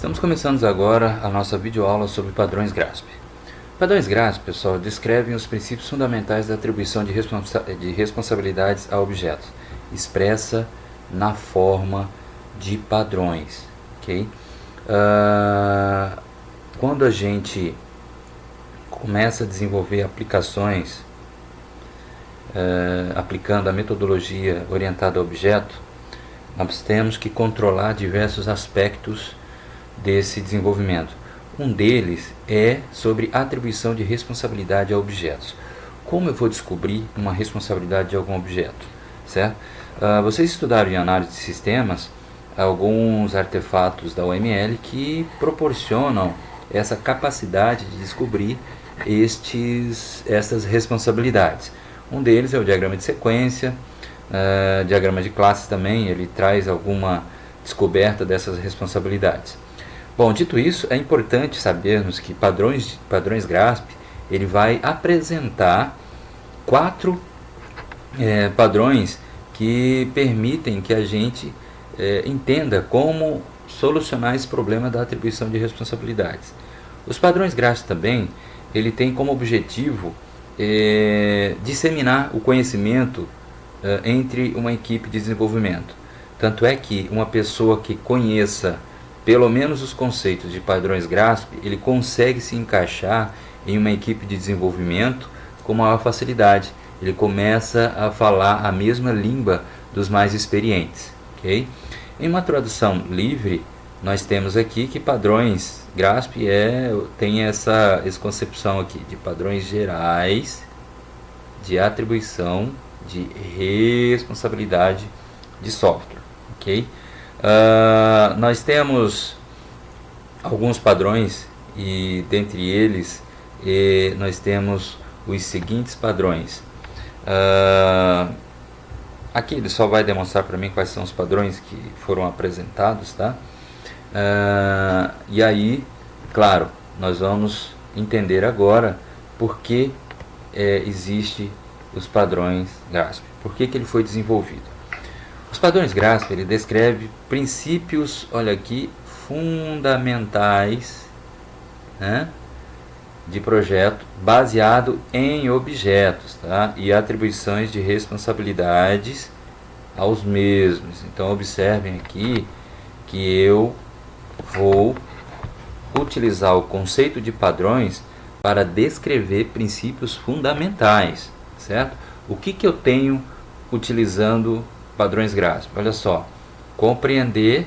Estamos começando agora a nossa videoaula sobre padrões GRASP. Padrões GRASP, pessoal, descrevem os princípios fundamentais da atribuição de responsabilidades a objetos, expressa na forma de padrões. Okay? Quando a gente começa a desenvolver aplicações aplicando a metodologia orientada a objeto, nós temos que controlar diversos aspectos desse desenvolvimento. Um deles é sobre atribuição de responsabilidade a objetos. Como eu vou descobrir uma responsabilidade de algum objeto? Certo? Vocês estudaram em análise de sistemas alguns artefatos da UML que proporcionam essa capacidade de descobrir estas responsabilidades. Um deles é o diagrama de sequência, diagrama de classes também, ele traz alguma descoberta dessas responsabilidades. Bom, dito isso, é importante sabermos que padrões GRASP ele vai apresentar 4 padrões que permitem que a gente entenda como solucionar esse problema da atribuição de responsabilidades. Os padrões GRASP também ele tem como objetivo disseminar o conhecimento entre uma equipe de desenvolvimento. Tanto é que uma pessoa que conheça pelo menos os conceitos de padrões GRASP, ele consegue se encaixar em uma equipe de desenvolvimento com maior facilidade. Ele começa a falar a mesma língua dos mais experientes. Okay? Em uma tradução livre, nós temos aqui que padrões GRASP tem essa concepção aqui de padrões gerais de atribuição de responsabilidade de software. Okay? Nós temos alguns padrões e dentre eles nós temos os seguintes padrões. Aqui ele só vai demonstrar para mim quais são os padrões que foram apresentados, tá? E aí, claro, nós vamos entender agora por que existe os padrões GRASP, por que ele foi desenvolvido. Os padrões GRASP ele descreve princípios, olha aqui, fundamentais, né, de projeto baseado em objetos, tá, e atribuições de responsabilidades aos mesmos. Então observem aqui que eu vou utilizar o conceito de padrões para descrever princípios fundamentais, certo? O que eu tenho utilizando padrões GRASP? Olha só, compreender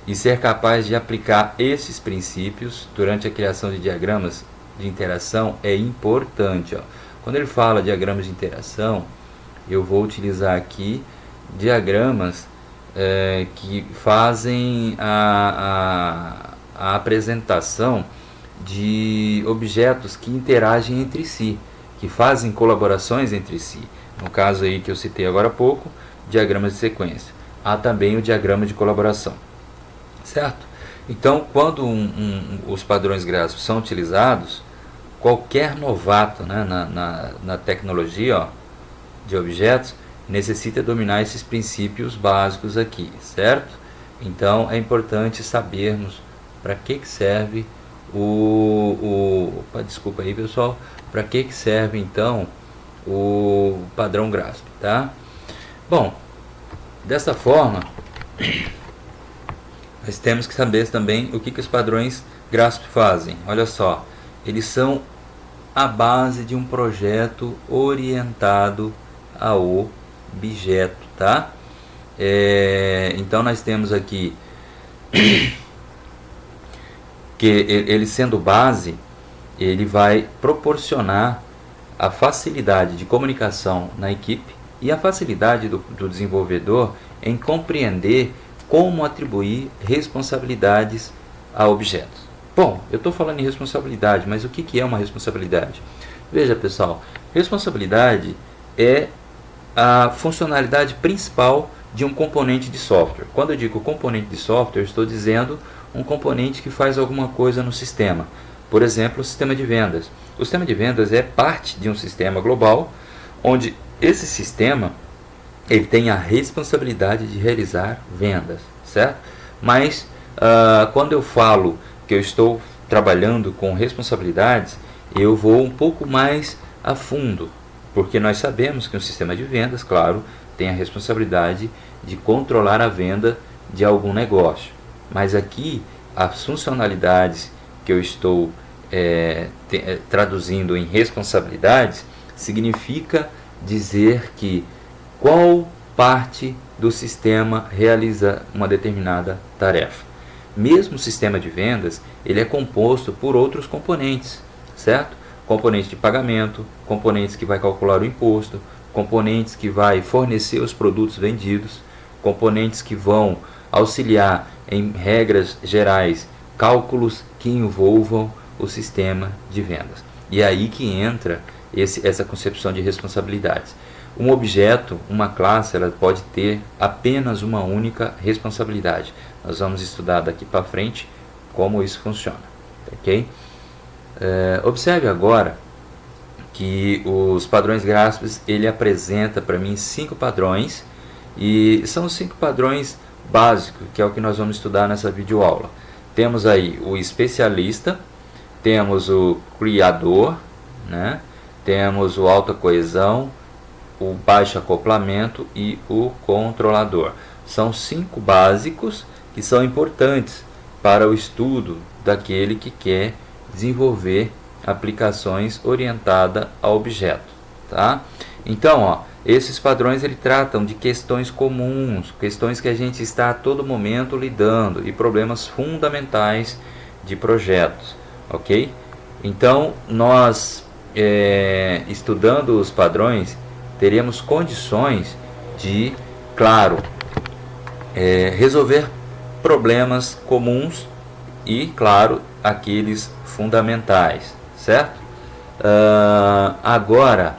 e ser capaz de aplicar esses princípios durante a criação de diagramas de interação é importante. Ó. Quando ele fala diagramas de interação, eu vou utilizar aqui diagramas que fazem a apresentação de objetos que interagem entre si, que fazem colaborações entre si. No caso aí que eu citei agora há pouco, diagramas de sequência. Há também o diagrama de colaboração, certo? Então, quando os padrões GRASP são utilizados, qualquer novato, né, na tecnologia, ó, de objetos necessita dominar esses princípios básicos aqui, certo? Então, é importante sabermos para que serve desculpa aí, pessoal, para que serve então o padrão GRASP, tá? Bom, dessa forma, nós temos que saber também o que os padrões GRASP fazem. Olha só, eles são a base de um projeto orientado ao objeto, tá? Então nós temos aqui que ele sendo base, ele vai proporcionar a facilidade de comunicação na equipe e a facilidade do desenvolvedor em compreender como atribuir responsabilidades a objetos. Bom, eu estou falando em responsabilidade, mas o que é uma responsabilidade? Veja, pessoal, responsabilidade é a funcionalidade principal de um componente de software. Quando eu digo componente de software, eu estou dizendo um componente que faz alguma coisa no sistema. Por exemplo, o sistema de vendas. O sistema de vendas é parte de um sistema global, onde esse sistema ele tem a responsabilidade de realizar vendas, certo? Mas Quando eu falo que eu estou trabalhando com responsabilidades, eu vou um pouco mais a fundo, porque nós sabemos que um sistema de vendas, claro, tem a responsabilidade de controlar a venda de algum negócio. Mas aqui, as funcionalidades que eu estou traduzindo em responsabilidades, significa dizer que qual parte do sistema realiza uma determinada tarefa. Mesmo o sistema de vendas, ele é composto por outros componentes, certo? Componente de pagamento, componentes que vai calcular o imposto, componentes que vai fornecer os produtos vendidos, componentes que vão auxiliar em regras gerais, cálculos que envolvam o sistema de vendas. E é aí que entra essa concepção de responsabilidades. Um objeto, uma classe, ela pode ter apenas uma única responsabilidade. Nós vamos estudar daqui para frente como isso funciona, ok? Observe agora que os padrões Graspes, ele apresenta para mim 5 padrões, e são 5 padrões básicos, que é o que nós vamos estudar nessa videoaula. Temos aí o especialista, temos o criador, né? Temos o alta coesão, o baixo acoplamento e o controlador. São 5 básicos que são importantes para o estudo daquele que quer desenvolver aplicações orientadas a objeto, tá? Então, esses padrões ele tratam de questões comuns, questões que a gente está a todo momento lidando, e problemas fundamentais de projetos, ok? Então, nós estudando os padrões, teremos condições de, claro, resolver problemas comuns e, claro, aqueles fundamentais, certo? Agora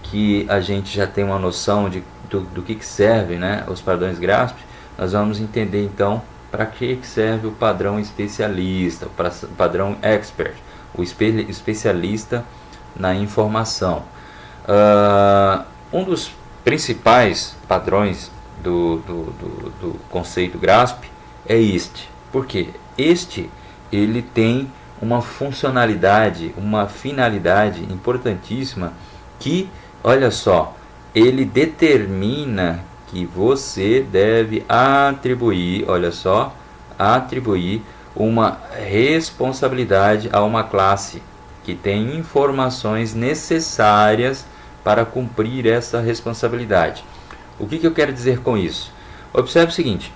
que a gente já tem uma noção do que serve, né, os padrões Graspes, nós vamos entender então para que serve o padrão especialista, o padrão expert, o especialista na informação. Um dos principais padrões do conceito Grasp é este. Por quê? Este ele tem uma funcionalidade, uma finalidade importantíssima que, olha só, ele determina que você deve atribuir, olha só, atribuir uma responsabilidade a uma classe que tem informações necessárias para cumprir essa responsabilidade. O que eu quero dizer com isso? Observe o seguinte,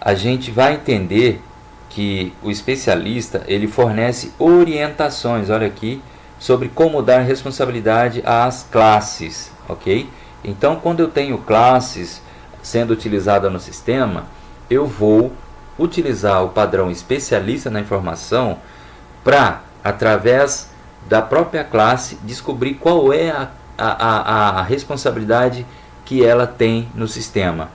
a gente vai entender que o especialista ele fornece orientações, olha aqui, sobre como dar responsabilidade às classes, ok? Então, quando eu tenho classes sendo utilizadas no sistema, eu vou utilizar o padrão especialista na informação para, através da própria classe, descobrir qual é a responsabilidade que ela tem no sistema.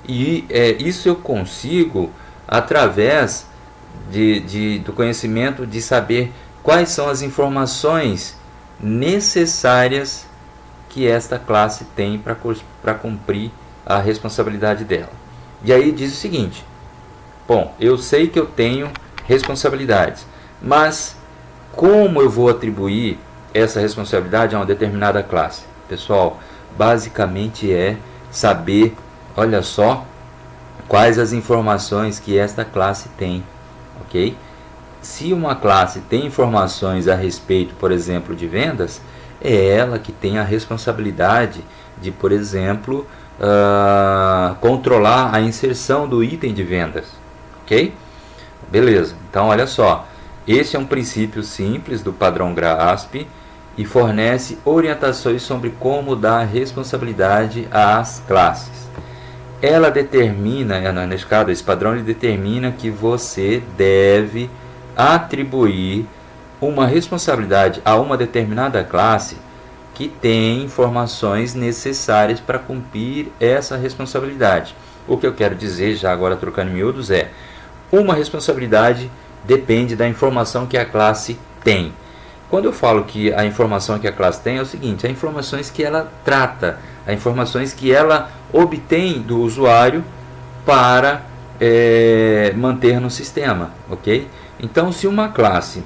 E isso eu consigo através do conhecimento de saber quais são as informações necessárias que esta classe tem para cumprir a responsabilidade dela. E aí diz o seguinte: bom, eu sei que eu tenho responsabilidades, mas como eu vou atribuir essa responsabilidade a uma determinada classe? Pessoal, basicamente é saber, olha só, quais as informações que esta classe tem, ok? Se uma classe tem informações a respeito, por exemplo, de vendas, é ela que tem a responsabilidade de, por exemplo, controlar a inserção do item de vendas, ok? Beleza, então olha só, esse é um princípio simples do padrão Grasp e fornece orientações sobre como dar responsabilidade às classes. Ela determina, nesse caso, esse padrão ele determina que você deve atribuir uma responsabilidade a uma determinada classe que tem informações necessárias para cumprir essa responsabilidade. O que eu quero dizer, já agora trocando em miúdos, é uma responsabilidade depende da informação que a classe tem. Quando eu falo que a informação que a classe tem é o seguinte, as informações que ela trata, as informações que ela obtém do usuário para manter no sistema, ok? Então, se uma classe,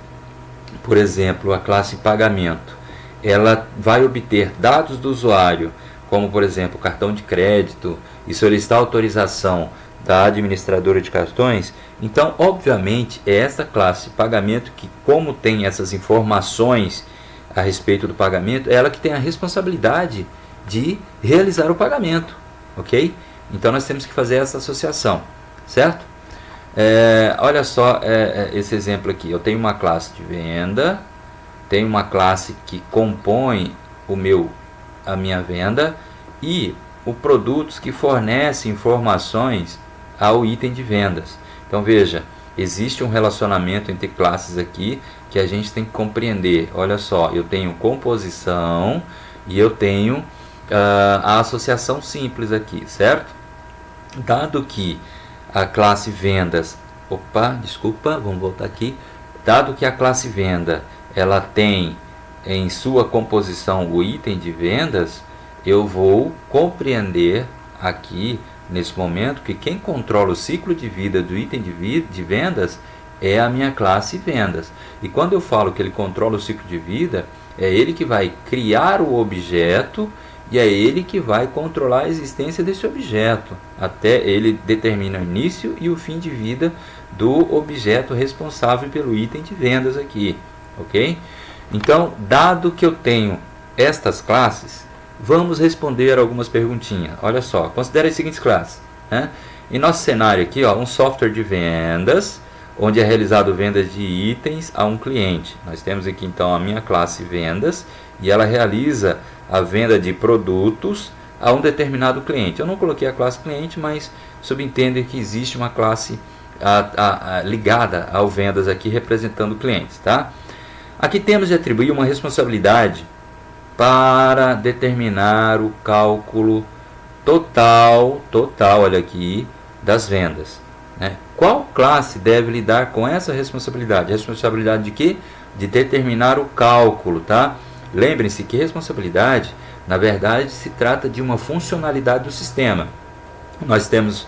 por exemplo, a classe pagamento, ela vai obter dados do usuário, como por exemplo cartão de crédito, e solicitar autorização da administradora de cartões, então obviamente é essa classe pagamento que, como tem essas informações a respeito do pagamento, é ela que tem a responsabilidade de realizar o pagamento, ok? Então nós temos que fazer essa associação, certo? Olha só esse exemplo aqui. Eu tenho uma classe de venda, tenho uma classe que compõe a minha venda e o produtos que fornecem informações ao item de vendas. Então veja, existe um relacionamento entre classes aqui que a gente tem que compreender. Olha só, eu tenho composição e eu tenho a associação simples aqui, certo? Dado que a classe vendas, vamos voltar aqui. Dado que a classe venda ela tem em sua composição o item de vendas, eu vou compreender aqui nesse momento que quem controla o ciclo de vida do item de vendas é a minha classe vendas. E quando eu falo que ele controla o ciclo de vida, é ele que vai criar o objeto e é ele que vai controlar a existência desse objeto. Até ele determina o início e o fim de vida do objeto responsável pelo item de vendas aqui, ok? Então, dado que eu tenho estas classes, vamos responder algumas perguntinhas. Olha só, considere as seguintes classes, né? Em nosso cenário aqui, um software de vendas, onde é realizado vendas de itens a um cliente. Nós temos aqui então a minha classe vendas e ela realiza a venda de produtos a um determinado cliente. Eu não coloquei a classe cliente, mas subentende que existe uma classe ligada ao vendas aqui representando clientes, tá? Aqui temos de atribuir uma responsabilidade para determinar o cálculo total, olha aqui, das vendas, né? Qual classe deve lidar com essa responsabilidade? Responsabilidade de quê? De determinar o cálculo, tá? Lembrem-se que responsabilidade, na verdade, se trata de uma funcionalidade do sistema. Nós temos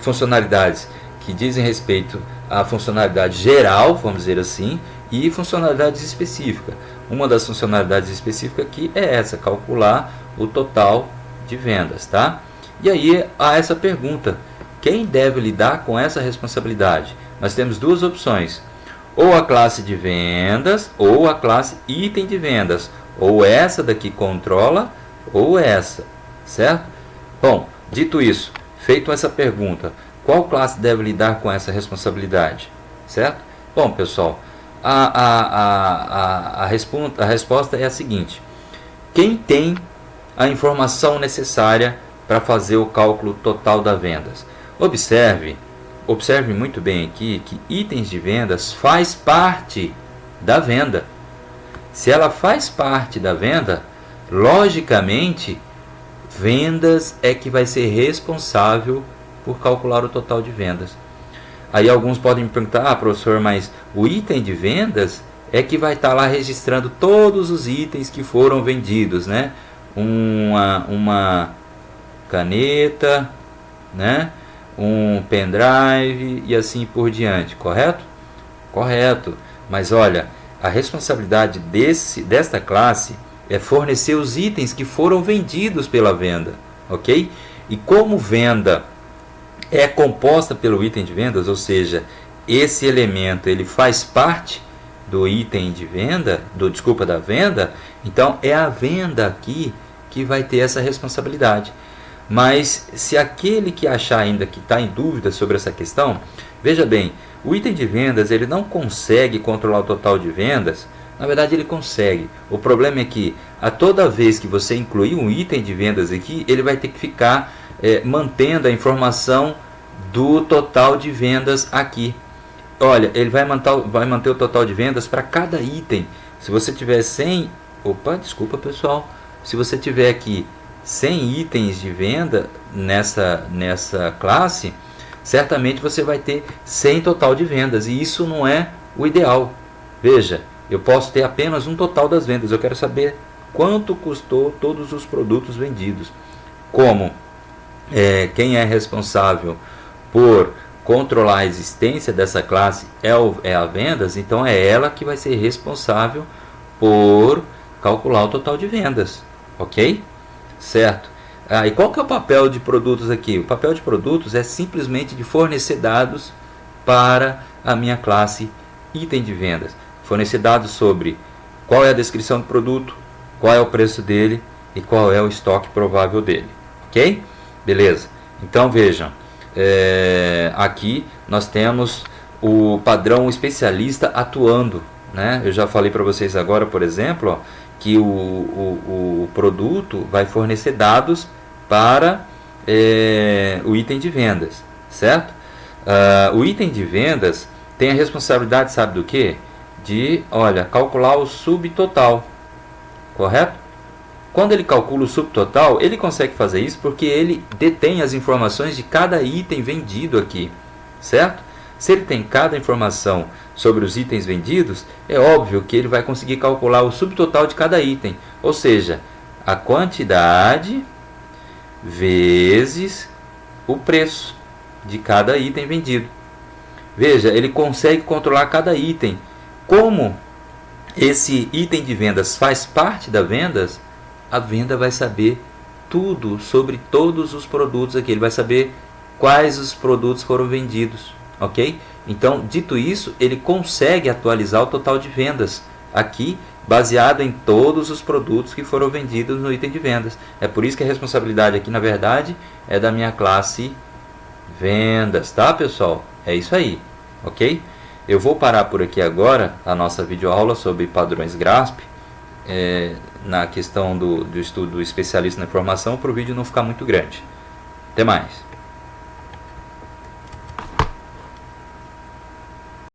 funcionalidades que dizem respeito à funcionalidade geral, vamos dizer assim, e funcionalidades específicas. Uma das funcionalidades específicas aqui é essa, calcular o total de vendas, tá? E aí há essa pergunta, quem deve lidar com essa responsabilidade? Nós temos duas opções, ou a classe de vendas, ou a classe item de vendas, ou essa daqui controla, ou essa, certo? Bom, dito isso, feito essa pergunta, qual classe deve lidar com essa responsabilidade, certo? Bom, pessoal, a resposta é a seguinte: quem tem a informação necessária para fazer o cálculo total das vendas? Observe muito bem aqui que itens de vendas faz parte da venda. Se ela faz parte da venda, logicamente, vendas é que vai ser responsável por calcular o total de vendas. Aí alguns podem me perguntar, professor, mas o item de vendas é que vai estar lá registrando todos os itens que foram vendidos, né? Uma caneta, né? Um pendrive e assim por diante, correto? Correto, mas olha, a responsabilidade desta classe é fornecer os itens que foram vendidos pela venda, ok? E como venda é composta pelo item de vendas, ou seja, esse elemento ele faz parte do item de venda, da venda, então é a venda aqui que vai ter essa responsabilidade. Mas se aquele que achar ainda que está em dúvida sobre essa questão, veja bem, o item de vendas ele não consegue controlar o total de vendas. Na verdade ele consegue. O problema é que a toda vez que você incluir um item de vendas aqui, ele vai ter que ficar mantendo a informação do total de vendas aqui. Olha, ele vai manter o total de vendas para cada item. Se você tiver 100, pessoal, se você tiver aqui 100 itens de venda nessa classe, certamente você vai ter 100 total de vendas, e isso não é o ideal. Veja, eu posso ter apenas um total das vendas, eu quero saber quanto custou todos os produtos vendidos. Como quem é responsável por controlar a existência dessa classe é a vendas, então é ela que vai ser responsável por calcular o total de vendas, ok? Certo? E qual que é o papel de produtos aqui? O papel de produtos é simplesmente de fornecer dados para a minha classe item de vendas. Fornecer dados sobre qual é a descrição do produto, qual é o preço dele e qual é o estoque provável dele, ok? Beleza. Então vejam, aqui nós temos o padrão especialista atuando, né? Eu já falei para vocês agora, por exemplo, ó, que o produto vai fornecer dados para o item de vendas, certo? O item de vendas tem a responsabilidade, sabe do que? De, olha, calcular o subtotal, correto? Quando ele calcula o subtotal, ele consegue fazer isso porque ele detém as informações de cada item vendido aqui, certo? Se ele tem cada informação sobre os itens vendidos, é óbvio que ele vai conseguir calcular o subtotal de cada item, ou seja, a quantidade vezes o preço de cada item vendido. Veja, ele consegue controlar cada item. Como esse item de vendas faz parte da vendas, a venda vai saber tudo sobre todos os produtos aqui. Ele vai saber quais os produtos foram vendidos, ok? Então, dito isso, ele consegue atualizar o total de vendas aqui, baseado em todos os produtos que foram vendidos no item de vendas. É por isso que a responsabilidade aqui, na verdade, é da minha classe vendas, tá, pessoal? É isso aí, ok? Eu vou parar por aqui agora a nossa videoaula sobre padrões GRASP, na questão do estudo especialista na informação, para o vídeo não ficar muito grande. Até mais!